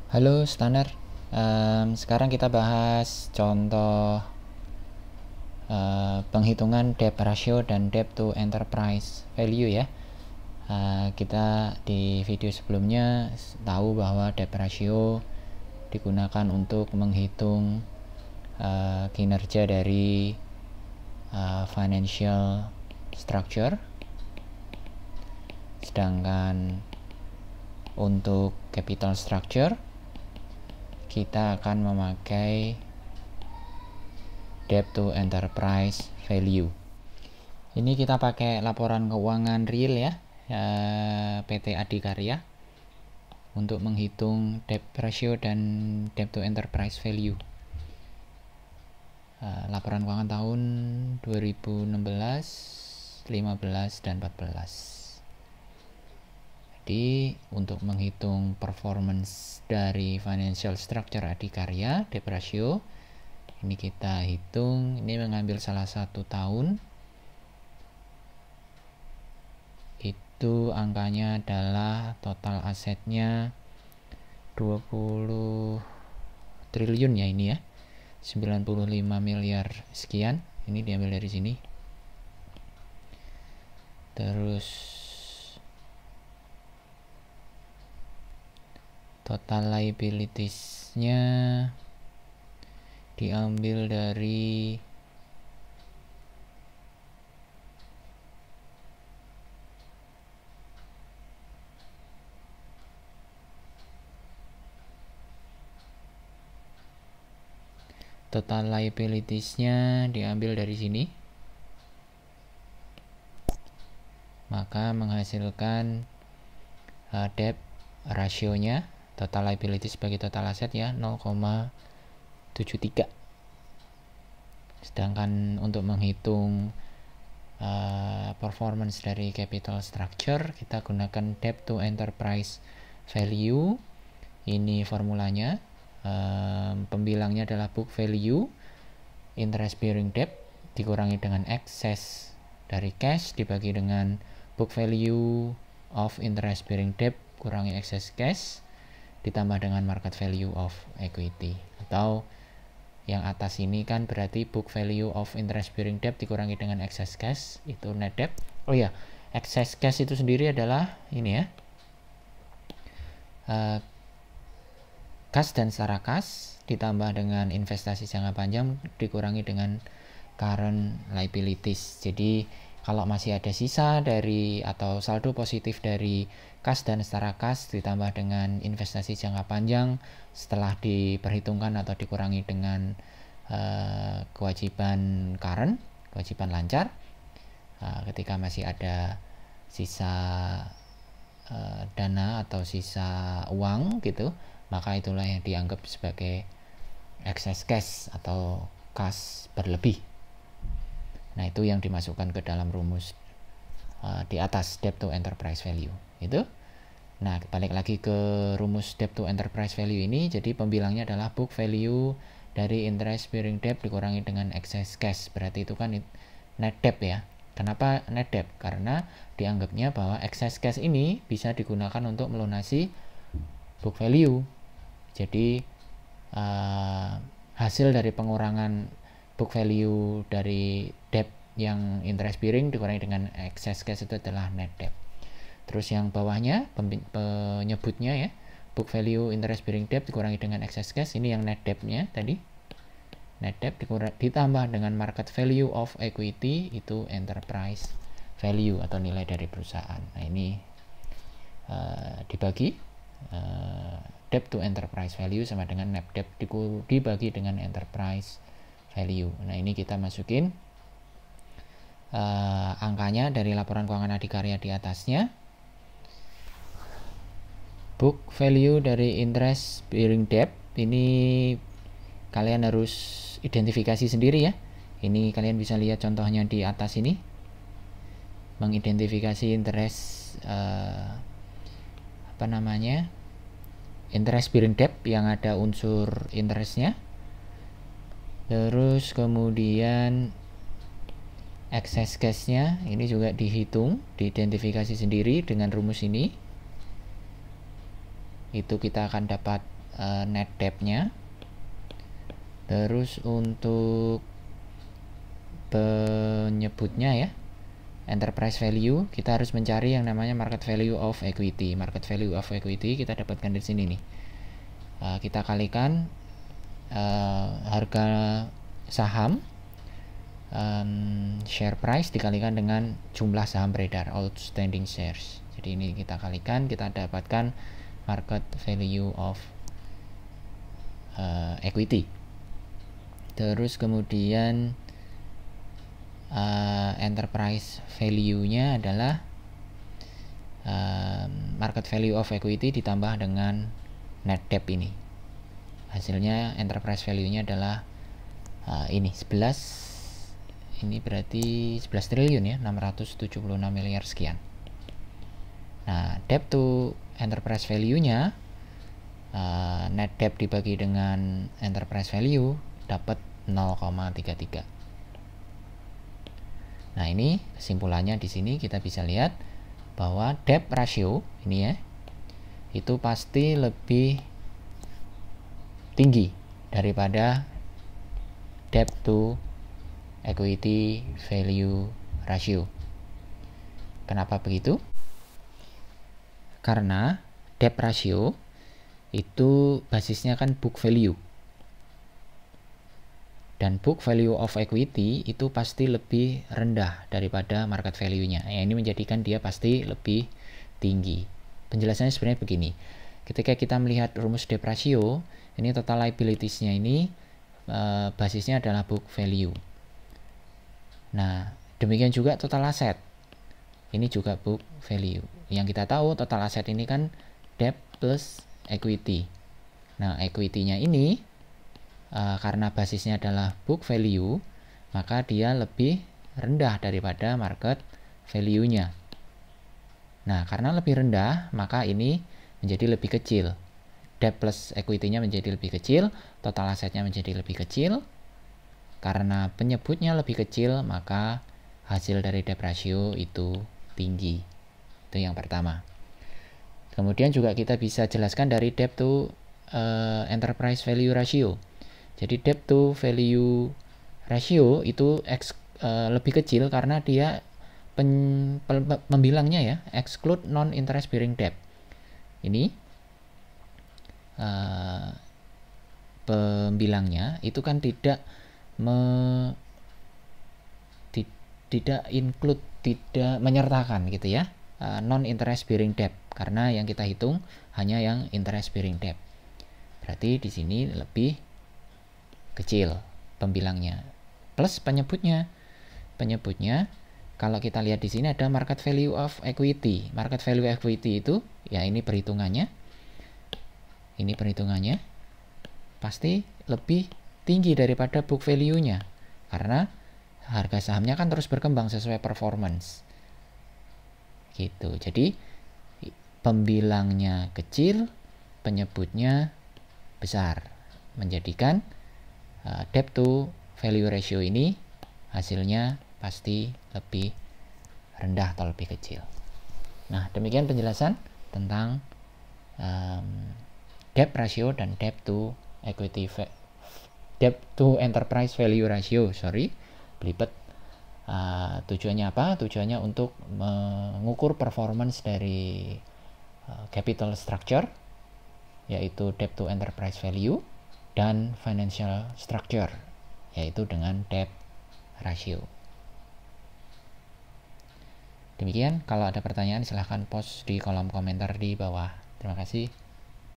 Halo Staner. Sekarang kita bahas contoh penghitungan debt ratio dan debt to enterprise value ya. Kita di video sebelumnya tahu bahwa debt ratio digunakan untuk menghitung kinerja dari financial structure, sedangkan untuk capital structure kita akan memakai debt to enterprise value. Ini kita pakai laporan keuangan real ya, PT Adikarya, untuk menghitung debt ratio dan debt to enterprise value. Laporan keuangan tahun 2016, 15, dan 14. Jadi untuk menghitung performance dari financial structure Adikarya debt ratio, ini kita hitung, ini mengambil salah satu tahun, itu angkanya adalah total asetnya 20 triliun ya, ini ya 95 miliar sekian, ini diambil dari sini. Terus total liabilities-nya diambil dari sini, maka menghasilkan debt rasionya, total liabilities bagi total aset ya 0,73. Sedangkan untuk menghitung performance dari capital structure, kita gunakan debt to enterprise value. Ini formulanya, pembilangnya adalah book value interest bearing debt dikurangi dengan excess dari cash dibagi dengan book value of interest bearing debt kurangi excess cash ditambah dengan market value of equity. Atau yang atas ini kan berarti book value of interest bearing debt dikurangi dengan excess cash, itu net debt. Oh ya, excess cash itu sendiri adalah ini ya, kas dan setara kas ditambah dengan investasi jangka panjang dikurangi dengan current liabilities. Jadi kalau masih ada sisa dari atau saldo positif dari kas dan setara kas ditambah dengan investasi jangka panjang setelah diperhitungkan atau dikurangi dengan kewajiban current, kewajiban lancar, ketika masih ada sisa dana atau sisa uang gitu, maka itulah yang dianggap sebagai excess cash atau kas berlebih. Nah, itu yang dimasukkan ke dalam rumus di atas debt to enterprise value itu. Nah, balik lagi ke rumus debt to enterprise value ini, jadi pembilangnya adalah book value dari interest bearing debt dikurangi dengan excess cash, berarti itu kan net debt ya. Kenapa net debt? Karena dianggapnya bahwa excess cash ini bisa digunakan untuk melunasi book value. Jadi hasil dari pengurangan book value dari debt yang interest bearing dikurangi dengan excess cash itu adalah net debt. Terus yang bawahnya penyebutnya ya, book value interest bearing debt dikurangi dengan excess cash, ini yang net debt-nya tadi. Net debt ditambah dengan market value of equity, itu enterprise value atau nilai dari perusahaan. Nah, ini dibagi debt to enterprise value sama dengan net debt dibagi dengan enterprise value. Nah, ini kita masukin angkanya dari laporan keuangan Adikarya di atasnya. Book value dari interest bearing debt ini kalian harus identifikasi sendiri ya. Ini kalian bisa lihat contohnya di atas ini, mengidentifikasi interest interest bearing debt yang ada unsur interestnya. Terus kemudian excess cash-nya ini juga dihitung, diidentifikasi sendiri dengan rumus ini. Itu kita akan dapat net debt-nya. Terus untuk penyebutnya ya, enterprise value, kita harus mencari yang namanya market value of equity. Market value of equity kita dapatkan di sini nih. Kita kalikan harga saham, share price dikalikan dengan jumlah saham beredar, outstanding shares. Jadi ini kita kalikan, kita dapatkan market value of equity. Terus kemudian enterprise value-nya adalah market value of equity ditambah dengan net debt ini. Hasilnya enterprise value-nya adalah ini 11, ini berarti 11 triliun ya, 676 miliar sekian. Nah, debt to enterprise value-nya, net debt dibagi dengan enterprise value dapat 0,33. Nah, ini kesimpulannya di sini kita bisa lihat bahwa debt ratio ini ya, itu pasti lebih tinggi daripada debt to equity value ratio. Kenapa begitu? Karena debt ratio itu basisnya kan book value. Dan book value of equity itu pasti lebih rendah daripada market value-nya. Ini menjadikan dia pasti lebih tinggi. Penjelasannya sebenarnya begini. Ketika kita melihat rumus debt ratio, ini total liabilities-nya ini basisnya adalah book value. Nah, demikian juga total asset. Ini juga book value. Yang kita tahu total asset ini kan debt plus equity. Nah, equity-nya ini karena basisnya adalah book value, maka dia lebih rendah daripada market value-nya. Nah, karena lebih rendah, maka ini menjadi lebih kecil. Debt plus equity-nya menjadi lebih kecil, total asetnya menjadi lebih kecil. Karena penyebutnya lebih kecil, maka hasil dari debt ratio itu tinggi. Itu yang pertama. Kemudian juga kita bisa jelaskan dari debt to enterprise value ratio. Jadi debt to value ratio itu lebih kecil karena dia pembilangnya ya, exclude non interest bearing debt. Ini pembilangnya itu kan tidak include, tidak menyertakan gitu ya, non interest bearing debt, karena yang kita hitung hanya yang interest bearing debt. Berarti di sini lebih kecil pembilangnya. Plus penyebutnya kalau kita lihat di sini ada market value of equity. Market value equity itu ya ini perhitungannya. Ini perhitungannya pasti lebih tinggi daripada book value-nya karena harga sahamnya kan terus berkembang sesuai performance. Gitu. Jadi pembilangnya kecil, penyebutnya besar, menjadikan debt to value ratio ini hasilnya pasti lebih rendah atau lebih kecil. Nah, demikian penjelasan tentang debt ratio dan debt to enterprise value ratio. Belibet. Tujuannya apa? Tujuannya untuk mengukur performance dari capital structure, yaitu debt to enterprise value, dan financial structure, yaitu dengan debt ratio. Demikian, kalau ada pertanyaan silahkan post di kolom komentar di bawah. Terima kasih.